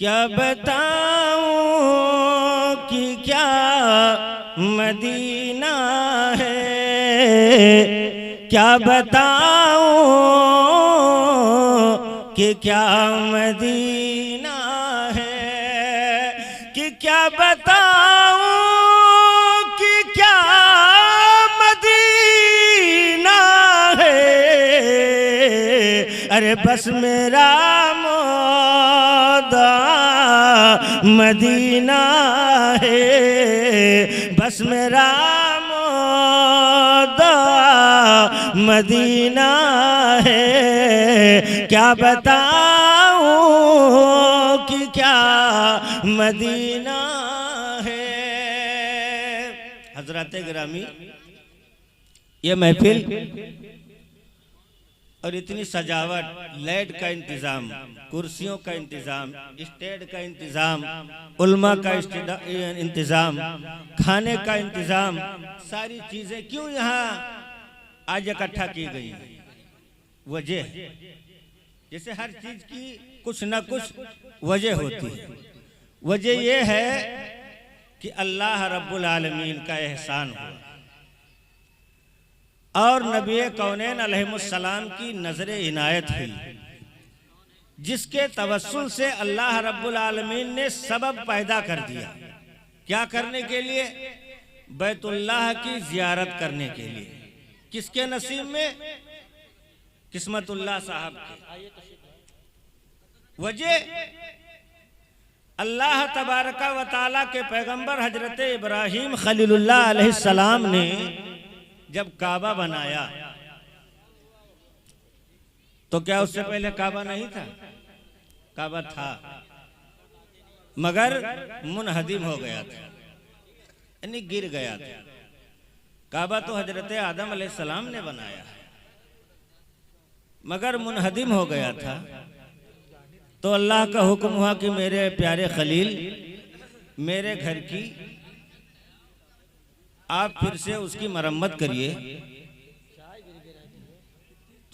क्या बताऊं कि क्या मदीना है, क्या बताऊं कि क्या मदीना है, कि क्या बताऊं कि क्या मदीना है। अरे बस मेरा मदीना है, बस मेरा मदीना है। क्या बताऊं कि क्या मदीना है। हजरत गिरामी, ये महफिल और इतनी सजावट, लाइट का इंतजाम, कुर्सियों का इंतजाम, स्टेज का इंतजाम, उल्मा का इंतजाम, खाने का इंतजाम, सारी चीजें क्यों यहाँ आज इकट्ठा की गई हैं? वजह, जैसे हर चीज की कुछ न कुछ वजह होती है। वजह यह है कि अल्लाह रब्बुल आलमीन का एहसान हुआ और नबी कौनैन अलैहिमुस्सलाम की नजरे इनायत हुई, जिसके तवस्सुल से अल्लाह रब्बुल आलमीन ने सबब पैदा कर दिया। क्या करने के लिए? बैतुल्लाह की जियारत करने के लिए। किसके नसीब में? किस्मतुल्लाह साहब के। वजह, अल्लाह तबारका व तआला के पैगंबर हजरत इब्राहीम खलीलुल्लाह अलैहिस्सलाम ने जब काबा बनाया तो क्या उससे पहले काबा नहीं था? काबा था, मगर मुनहदिम हो गया था, यानी गिर गया था। काबा तो हजरत आदम अलैहिस्सलाम ने बनाया, मगर मुनहदिम हो गया था। तो अल्लाह का हुक्म हुआ कि मेरे प्यारे खलील, मेरे घर की आप फिर से उसकी मरम्मत करिए।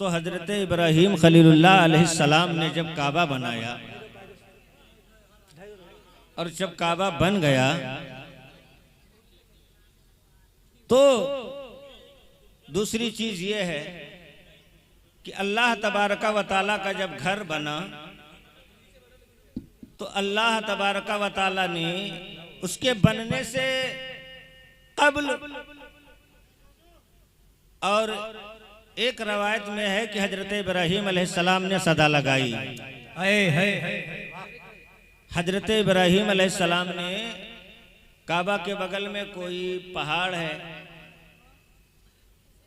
तो हजरत इब्राहीम खलीलुल्लाह अलैहिस्सलाम ने जब काबा बनाया और जब काबा बन गया तो दूसरी चीज ये है कि अल्लाह तबारका व तआला का जब घर बना तो अल्लाह तबारका व तआला ने उसके बनने से कब्ल, और एक रवायत में है कि हजरत इब्राहीम अलैहिस्सलाम ने सदा लगाई। हजरत इब्राहीम अलैहिस्सलाम ने काबा के बगल में कोई पहाड़ है,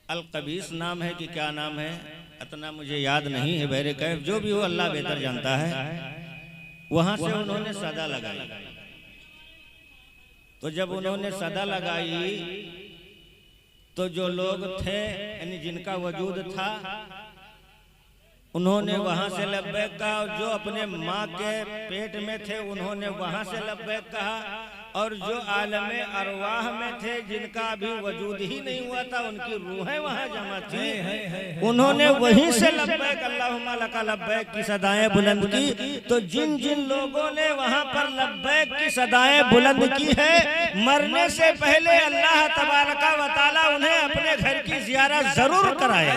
अलकबीस नाम है कि क्या नाम है, इतना मुझे याद नहीं है, बहरे कैफ जो भी हो अल्लाह बेहतर जानता है। वहां से उन्होंने सदा लगाई। तो जब उन्होंने सदा लगाई तो जो लोग थे, यानी जिनका वजूद था, उन्होंने वहां से लब्बैक कहा, और जो अपने माँ के पेट में थे उन्होंने वहां से लब्बैक कहा, और जो आलमे अरवाह में थे, जिनका अभी वजूद ही नहीं हुआ था, उनकी रूहें वहां जमा थी, उन्होंने वहीं से लब्बैक अल्लाहुम्मा लका लब्बैक की सदाएं बुलंद की। तो जिन जिन लोगों ने वहां पर लब्बैक की सदाएं बुलंद की है, मरने से पहले अल्लाह तबारका व तआला उन्हें अपने घर की जियारत जरूर कराए।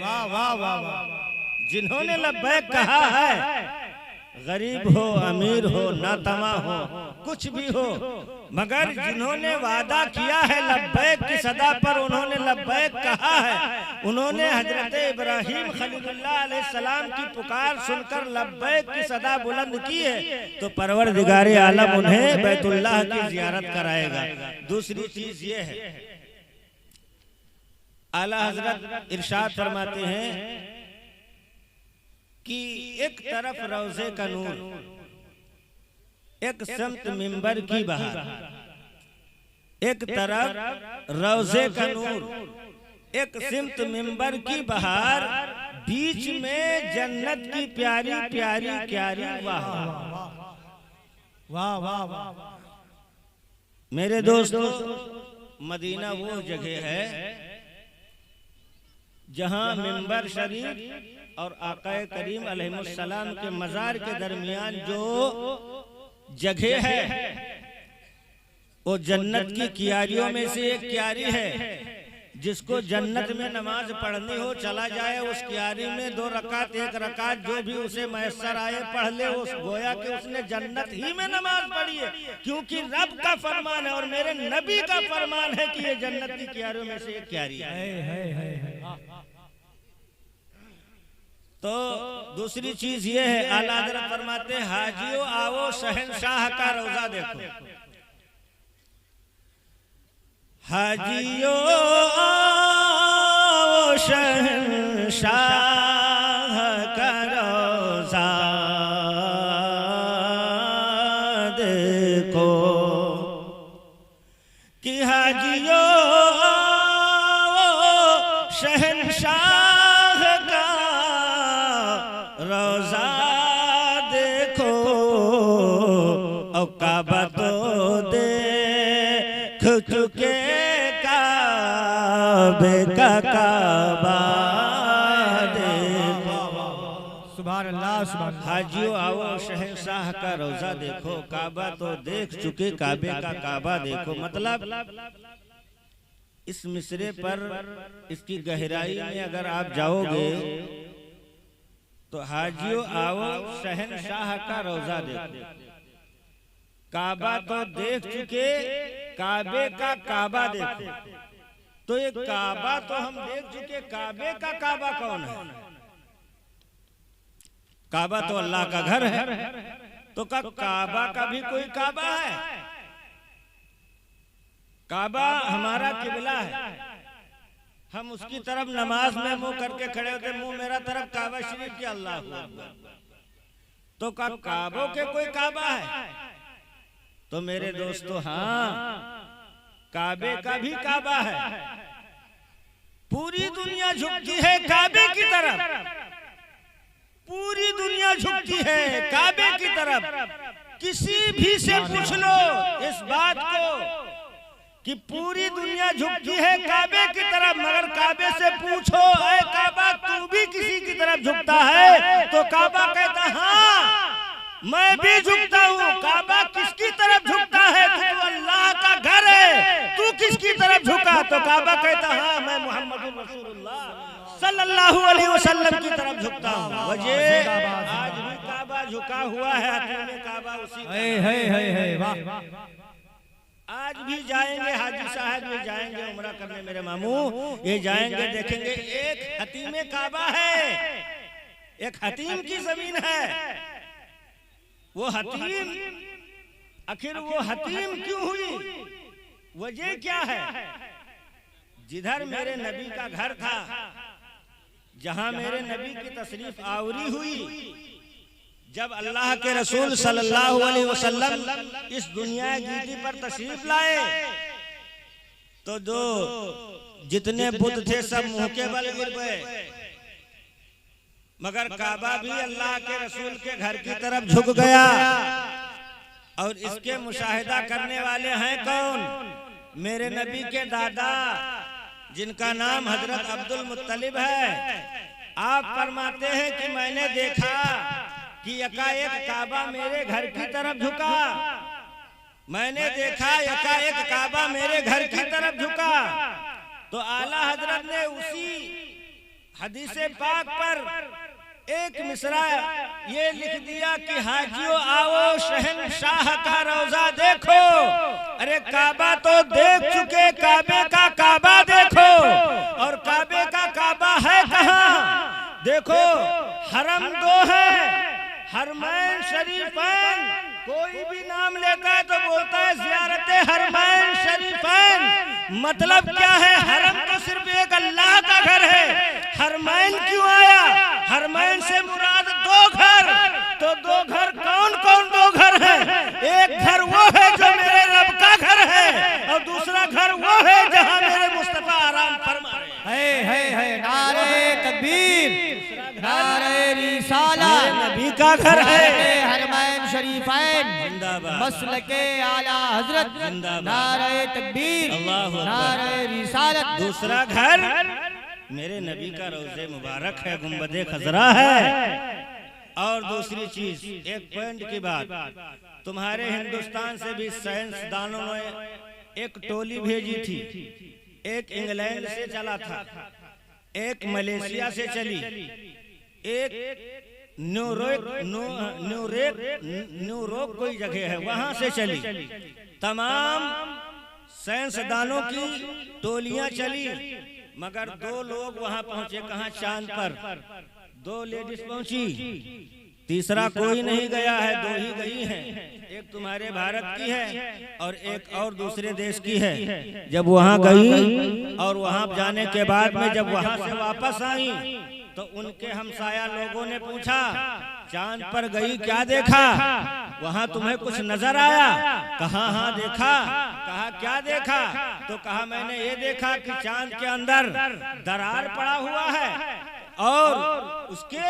वाह वाह वाह वाह। जिन्होंने लब्बैक कहा है, गरीब हो, अमीर हो, नातमा हो, कुछ भी हो, मगर जिन्होंने वादा किया है लब्बैक की सदा पर, उन्होंने लब्बैक कहा है, उन्होंने हजरत इब्राहीम खलीलुल्लाह अलैहिस्सलाम की पुकार सुनकर लब्बैक की सदा बुलंद की है, तो परवरदिगारे आलम उन्हें बैतुल्लाह की जियारत कराएगा। दूसरी चीज ये है, आला हजरत इरशाद फरमाते हैं कि एक तरफ रोज़े का नूर, एक समत मिंबर की बहार, एक तरफ रोज़े का नूर, एक सिमत मिंबर की बहार, बीच में जन्नत की प्यारी प्यारी क्यारी वाह वाह वाह वाह। मेरे दोस्तों, मदीना वो जगह है जहां मिंबर शरीफ और आकाए करीम अलैहिस्सलाम के मज़ार के दरमियान जो जगह है वो जन्नत की क्यारियों में से एक क्यारी है। जिसको जन्नत में नमाज पढ़नी हो चला जाए उस क्यारी में 2 रकात 1 रकात जो भी उसे मैसर आए पढ़ ले, उस गोया कि उसने जन्नत ही में नमाज पढ़ी है, क्योंकि रब का फरमान है और मेरे नबी का फरमान है कि ये जन्नत की क्यारियों में से एक क्यारी है। तो दूसरी चीज ये है, आला हज़रत फरमाते हैं हाजियो आओ शहंशाह का रोजा देखो। हाजियो आओ शहंशाह का रोजा देखो कि हाजियो आओ शहंशाह का रोजा देखो और काबा तो देख चुके काबे का काबा देखो। सुभान अल्लाह सुभान अल्लाह। हाजियो आओ शहंशाह का रोजा देखो, काबा तो देख चुके काबे का काबा देखो। मतलब इस मिसरे पर इसकी गहराई में अगर आप जाओगे तो हाजियो आओ शहंशाह का रोजा देखो, काबा तो देख चुके काबे का काबा देखो। तो ये काबा तो हम देख चुके, काबे का काबा कौन है? काबा तो अल्लाह का घर है। तो काबा का भी कोई काबा है? काबा हमारा किबला है, हम उसकी तरफ नमाज में मुंह करके खड़े होते, मुंह मेरा तरफ काबा शरीफ की अल्लाह अकबर। तो काबों के कोई काबा है? तो मेरे दोस्तों हाँ, काबे का भी काबा है। पूरी दुनिया झुकती है काबे की तरफ, पूरी दुनिया झुकती है काबे की तरफ। किसी भी से पूछ लो इस बात को कि पूरी दुनिया झुकती है काबे की तरफ, मगर काबे से पूछो ऐ काबा तू भी किसी की तरफ झुकता है? तो काबा कहता हाँ मैं भी झुकता हूँ। काबा किसकी तरफ झुकता है? तो अल्लाह का घर है, तू किसकी तरफ झुका? तो काबा कहता हाँ मैं मोहम्मद रसूलुल्लाह सल्लल्लाहु अलैहि वसल्लम की तरफ झुकता हूँ। वजह आज भी काबा झुका हुआ है, हथेली में काबा उसी का। आज भी जाएंगे हाजी साहब भी जाएंगे उम्रा करने, मेरे मामू ये जाएंगे देखेंगे एक हतीम काबा है, एक हतीम की जमीन है। वो हतीम आखिर वो हतीम क्यों हुई? वजह क्या है? जिधर मेरे नबी का घर था, जहां मेरे नबी की तशरीफ आवरी हुई, जब अल्लाह के रसूल सल्लल्लाहु अलैहि वसल्लम इस दुनिया गीती पर तशरीफ लाए तो जो जितने बुत थे सब मुंह के बल गिर गए, मगर काबा भी अल्लाह के रसूल के घर की तरफ झुक गया। और इसके मुशाहिदा करने वाले हैं कौन? मेरे नबी के दादा जिनका नाम हजरत अब्दुल मुत्तलिब है। आप फरमाते हैं कि मैंने देखा कि यकाएक काबा मेरे घर की तरफ झुका, मैंने देखा यकाएक काबा मेरे घर की तरफ झुका। तो आला हजरत ने उसी हदीसे पाक पर एक मिसरा ये लिख दिया कि हाजियो आओ शहंशाह का रोजा देखो। अरे काबा तो देख चुके, काबे का काबा देखो। और काबे का काबा है कहाँ? देखो हरम 2 है, हरमैन शरीफैन। कोई भी नाम लेता है तो बोलता है ज़ियारते हरमैन शरीफैन। मतलब क्या है? हरम तो सिर्फ एक अल्लाह का घर है, हरमैन क्यों आया? हरमैन से मुराद 2 घर। तो 2 घर कौन कौन 2 घर है? एक घर वो है जो मेरे रब का घर है, और दूसरा घर वो है जहाँ मेरे मुस्तफा आराम फरमा रहे हैं। नारे तकबीर, नारे रिसालत, नबी का घर है हरमैन शरीफैन, जिंदाबाद। मसलके आला हजरत, जिंदाबाद। नारे तकबीर, अल्लाहु अकबर। नारे रिसालत। दूसरा घर मेरे नबी का रोज़े मुबारक है, गुंबदे खजरा है। और दूसरी चीज, एक पॉइंट की बात, तुम्हारे हिंदुस्तान से भी साइंसदानों ने एक टोली भेजी थी। एक इंग्लैंड से चला था, एक मलेशिया से चली, एक न्यूयॉर्क कोई जगह है वहां से चली। तमाम साइंसदानों की टोलियां चली, मगर दो लोग वहां पहुंचे। कहां? चांद पर। दो लेडीज पहुंची, तीसरा कोई नहीं गया है, दो ही गई हैं। एक तुम्हारे भारत की है और एक और दूसरे देश की है। जब वहां गई और वहां जाने के बाद में जब वहां से वापस आई तो उनके हमसाया लोगों ने पूछा, चांद पर गई, क्या देखा? वहां तुम्हें कुछ नजर आया? कहा हाँ देखा। कहा क्या देखा? तो कहा मैंने ये देखा कि चांद के अंदर दरार पड़ा हुआ है और उसके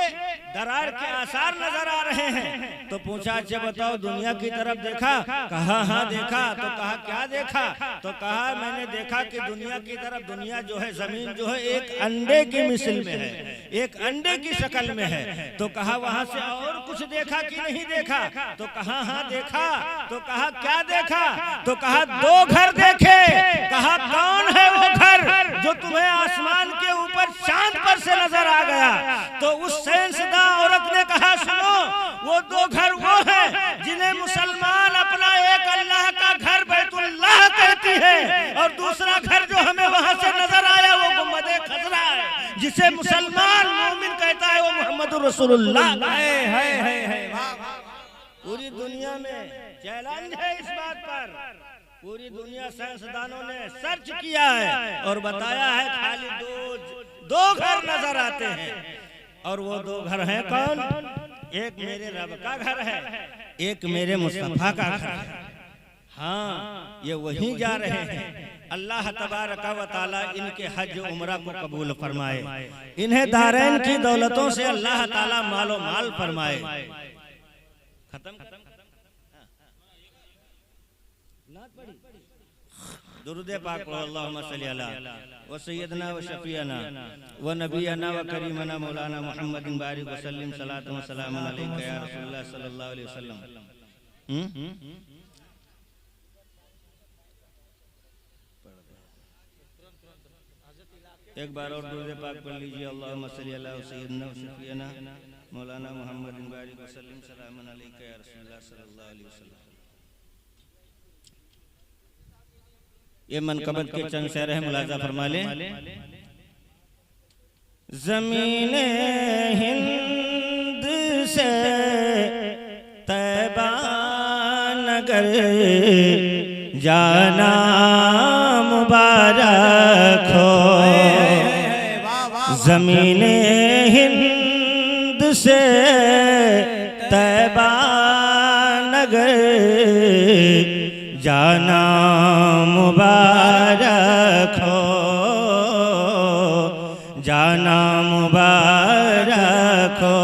दरार के आसार नजर आ रहे हैं। तो पूछा अच्छा बताओ दुनिया की तरफ देखा? कहा हाँ देखा। तो कहा क्या देखा? तो कहा मैंने देखा कि दुनिया की तरफ, दुनिया जो है, जमीन जो है, एक अंडे की मिसल में है, एक अंडे की शक्ल में है। तो कहा वहां से और कुछ देखा कि नहीं देखा? तो कहा हाँ देखा। तो कहा क्या देखा? तो कहा दो घर देखे। कहा कौन है वो घर जो तुम्हें आसमान के ऊपर चांद पर से नजर आ गया? तो उस साइंसदान औरत ने कहा सुनो, वो दो घर वो है जिन्हें मुसलमान अपना एक अल्लाह का घर बैतुल्लाह कहती है, और दूसरा घर जो हमें वहां से नजर आया वो गुंबदे खजरा है, जिसे मुसलमान मोमिन कहता है, वो मोहम्मद रसूलुल्लाह है। पूरी दुनिया में चैलेंज है इस बात पर। पूरी दुनिया साइंसदानों ने सर्च किया है और बताया है खाली दो घर नजर आते हैं। और वो दो घर हैं कौन? एक मेरे रब का घर है, एक मेरे मुस्तफा का घर है। हाँ, ये वहीं जा रहे हैं। अल्लाह तबारक व तआला इनके हज उम्रा को कबूल फरमाए, इन्हें दारैन की दौलतों से अल्लाह ताला मालो माल फरमाए। खत्म। दुरूद पाक पढ़ो, अल्लाहुम्मा सल्ली अला व सय्यदना व शफीअना व नबियना व करीमना मौलाना मुहम्मदिन बारिक व सल्लिम सलातु व सलामन अलैका या रसूलुल्लाह सल्लल्लाहु अलैहि वसल्लम। एक बार और दुरूद पाक पढ़ लीजिए, अल्लाहुम्मा सल्ली अला व सय्यदना व शफीअना मौलाना मुहम्मदिन बारिक व सल्लिम सलामन अलैका या रसूलुल्लाह सल्लल्लाहु अलैहि वसल्लम। ये मनकबत के चंद शेर है, मुलाजा फरमा ले। ज़मीने हिंद से तैबा नगर जाना मुबारक हो। ज़मीने हिंद से तैबा नगर जाना मुबारक हो, जाना मुबारक हो।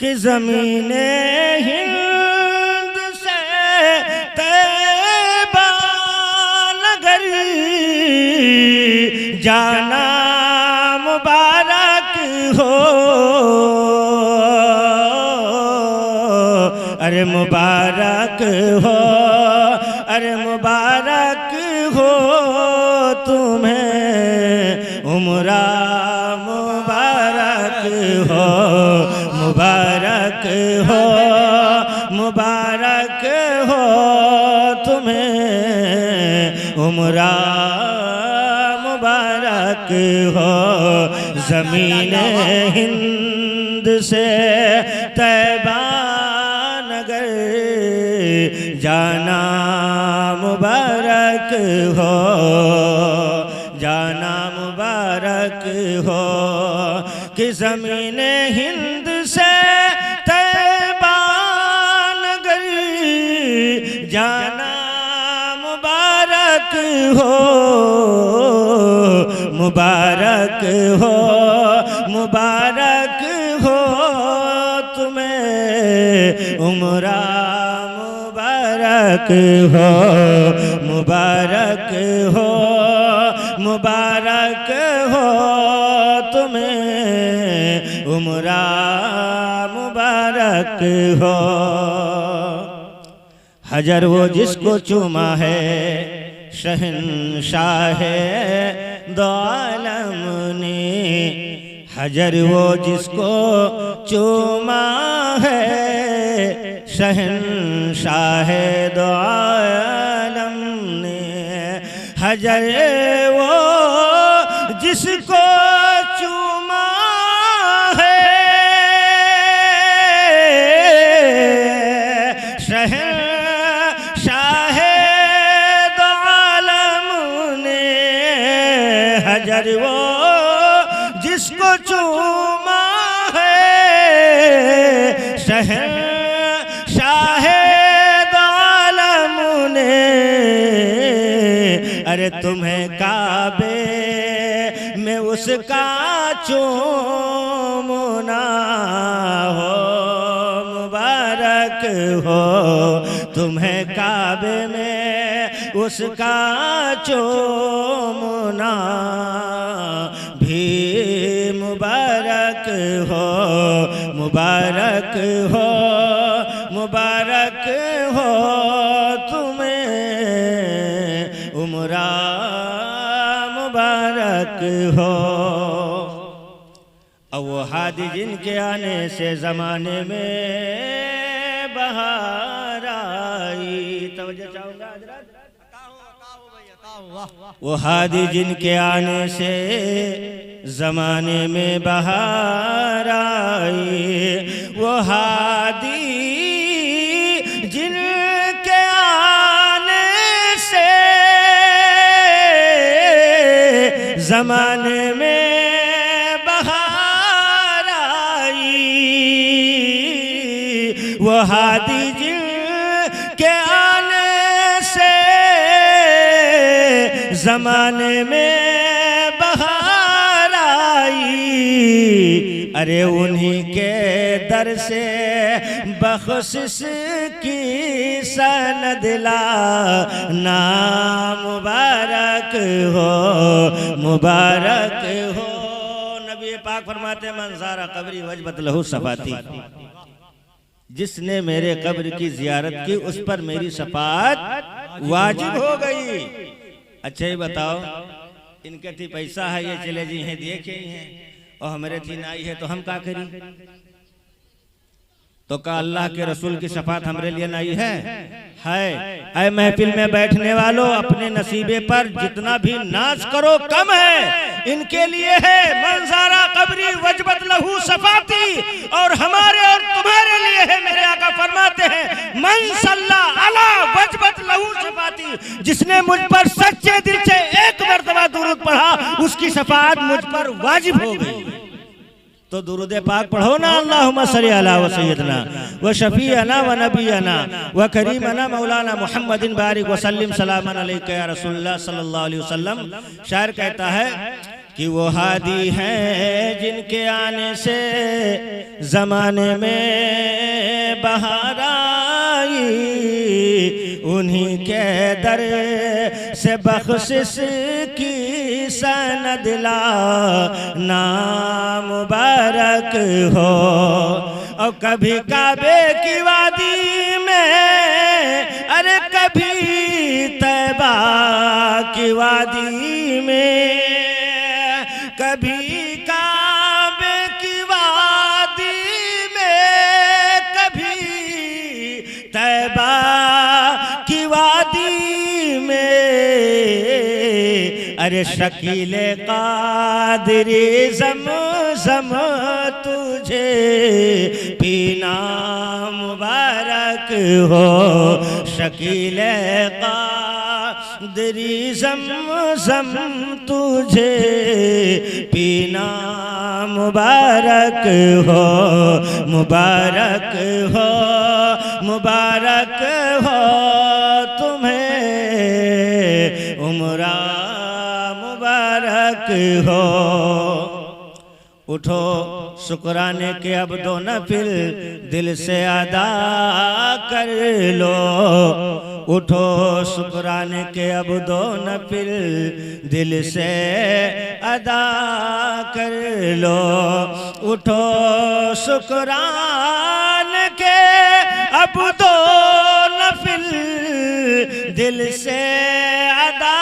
कि ज़मीने हिंद से तैबा नगर जाना मुबारक हो। अरे मुबारक हो, अरे मुबारक हो तुम्हें उम्रा मुबारक हो, मुबारक हो, मुबारक हो तुम्हें उम्रा मुबारक हो। ज़मीने हिंद से तैबा नगर जाना मुबारक हो, जाना मुबारक हो। कि ज़मीने हिंद से तैबा नगर जाना मुबारक हो, मुबारक हो, मुबारक हो तुम्हें उम्रा मुबारक हो, मुबारक हो, मुबारक हो तुम्हें, उमरा मुबारक हो। हजर वो जिसको चूमा है शहंशाह दो आलम ने, हजर वो जिसको चूमा है शहंशाह दो आलम ने, हजर वो जिसको चूमा है शहंशाह दो आलम ने, हजर वो जिसको चूमा है शहंशाह दो आलम ने। अरे तुम्हें काबे में उसका चूमना हो मुबारक हो, तुम्हें काबे में उसका चूमना भी मुबारक हो, मुबारक हो, मुबारक हो तुम्हें, उमरा मुबारक हो। अब वो हादी जिनके आने से ज़माने में बहार आई, तवज्जो चाहूँगा हज़रत। वो हादी जिनके आने से ज़माने में बहार आई, वो हादी जिनके आने से ज़माने में बहार आई, वो हादी जिनके आने से ज़माने में बहार आई। अरे उन्हीं के दर से बख्शिश की सनद ला ना मुबारक हो, मुबारक हो। नबी पाक फरमाते मंज़ारा कब्री वजबत लहू सफाती, जिसने मेरे कब्र की जियारत की उस पर मेरी शफाअत वाजिब हो गई। अच्छा ही बताओ, इनके थी पैसा है ये चले जी हैं देखे ही हैं, और हमारे थी नाई है तो हम क्या करी? तो का अल्लाह के रसूल की शफाअत हमारे लिए नाई है? ऐ महफिल में बैठने वालों, अपने नसीबे पर जितना भी नाज करो कम है, इनके लिए है मंज़ारा कब्री वजबत लहू सफाती, और हमारे और तुम्हारे लिए है। मेरे आका फरमाते हैं मन सल्ला अला वजबत लहू सफाती, जिसने मुझ पर सच्चे दिल से एक मरतबा दुरूद पढ़ा उसकी शफाअत मुझ पर वाजिब हो गई। तो दुरूद पाक पढ़ो ना, अल्लाहुम्मा सल्ली अला व सय्यदना व शफीअना व नबीना व करीमना मौलाना मुहम्मदिन बारिक व सल्लिम सलामन अलैका या रसूलुल्लाह सल्लल्लाहु अलैहि वसल्लम। शायर कहता है कि वो हादी हैं जिनके आने से ज़माने में बहार आई, उन्हीं के दर से बख्शिश की सनद ला ना मुबारक हो। और कभी काबे की वादी में, अरे कभी तैबा की वादी में, कभी काबे की वादी में, कभी तैबा की वादी में। अरे शकीले कादरी ज़म-ज़म तुझे पीना मुबारक हो, शकीले कादरी ज़म-ज़म तुझे पीना मुबारक हो, मुबारक हो, मुबारक हो तुम्हें, उमरा मुबारक हो। उठो शुक्राने के अब दो नफिल दिल से अदा कर लो। उठो शुक्राने के अब दो नफिल दिल से अदा कर लो। उठो शुक्राने के अब दो नफिल दिल से अदा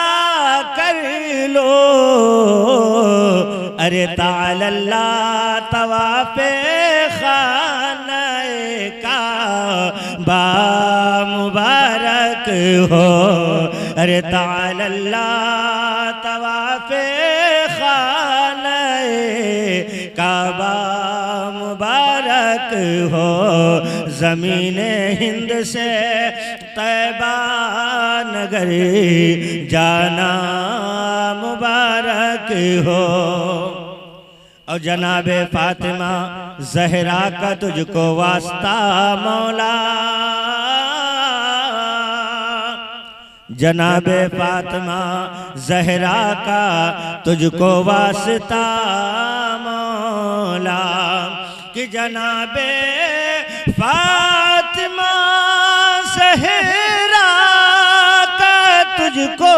कर लो। अरे तालल्ला तवाफ़े खाने का बा मुबारक हो। अरे तालल्ला तवाफ़े खाने का बा मुबारक हो। ज़मीने हिंद से तैबा नगर जाना मुबारक हो। और जनाबे फातिमा ज़हरा का तुझको वास्ता मौला। जनाबे फातिमा ज़हरा का तुझको वास्ता मौला। कि जनाबे फातिमा ज़हरा का तुझको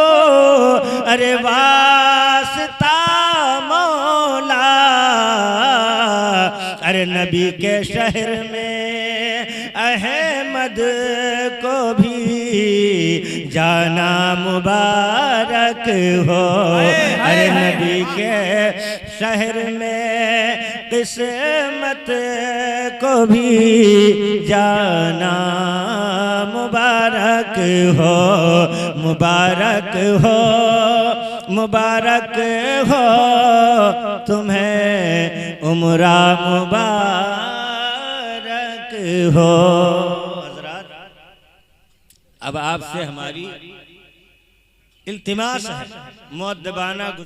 अरे वास्ता मौला। अरे नबी के शहर में अहमद को भी जाना मुबारक हो। अरे नबी के शहर में किस्मत को भी जाना मुबारक हो। मुबारक हो मुबारक हो तुम्हें उम्रा मुबारक हो। हज़रात अब आपसे हमारी इल्तिमास है मुअद्दबाना